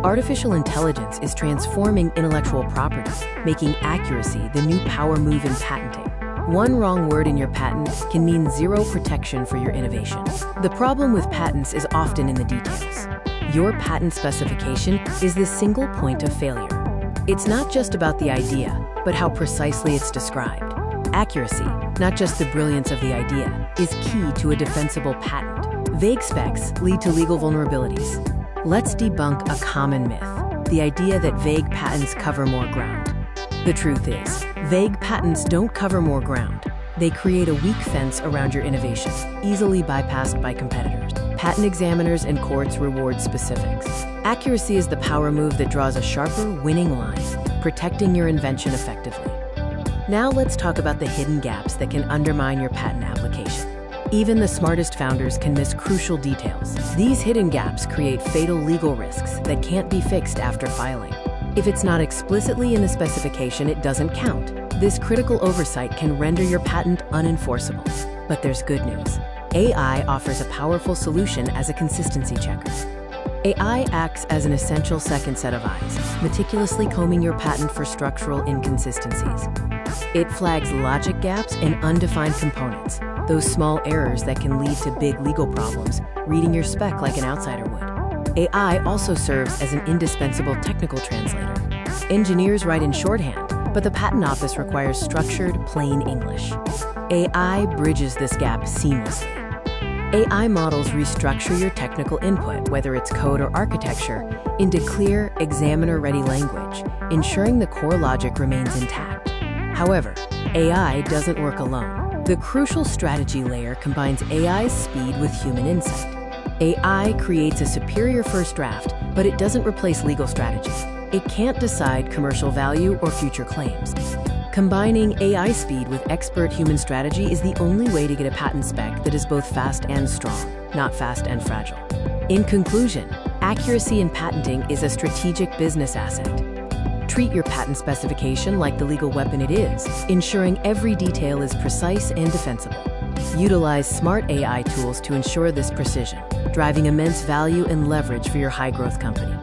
Artificial intelligence is transforming intellectual property, making accuracy the new power move in patenting. One wrong word in your patent can mean zero protection for your innovation. The problem with patents is often in the details. Your patent specification is the single point of failure. It's not just about the idea, but how precisely it's described. Accuracy, not just the brilliance of the idea, is key to a defensible patent. Vague specs lead to legal vulnerabilities. Let's debunk a common myth, the idea that vague patents cover more ground. The truth is, vague patents don't cover more ground. They create a weak fence around your innovation, easily bypassed by competitors. Patent examiners and courts reward specifics. Accuracy is the power move that draws a sharper, winning line, protecting your invention effectively. Now let's talk about the hidden gaps that can undermine your patent application. Even the smartest founders can miss crucial details. These hidden gaps create fatal legal risks that can't be fixed after filing. If it's not explicitly in the specification, it doesn't count. This critical oversight can render your patent unenforceable. But there's good news. AI offers a powerful solution as a consistency checker. AI acts as an essential second set of eyes, meticulously combing your patent for structural inconsistencies. It flags logic gaps and undefined components, those small errors that can lead to big legal problems, reading your spec like an outsider would. AI also serves as an indispensable technical translator. Engineers write in shorthand, but the patent office requires structured, plain English. AI bridges this gap seamlessly. AI models restructure your technical input, whether it's code or architecture, into clear, examiner-ready language, ensuring the core logic remains intact. However, AI doesn't work alone. The crucial strategy layer combines AI's speed with human insight. AI creates a superior first draft, but it doesn't replace legal strategy. It can't decide commercial value or future claims. Combining AI speed with expert human strategy is the only way to get a patent spec that is both fast and strong, not fast and fragile. In conclusion, accuracy in patenting is a strategic business asset. Treat your patent specification like the legal weapon it is, ensuring every detail is precise and defensible. Utilize smart AI tools to ensure this precision, driving immense value and leverage for your high-growth company.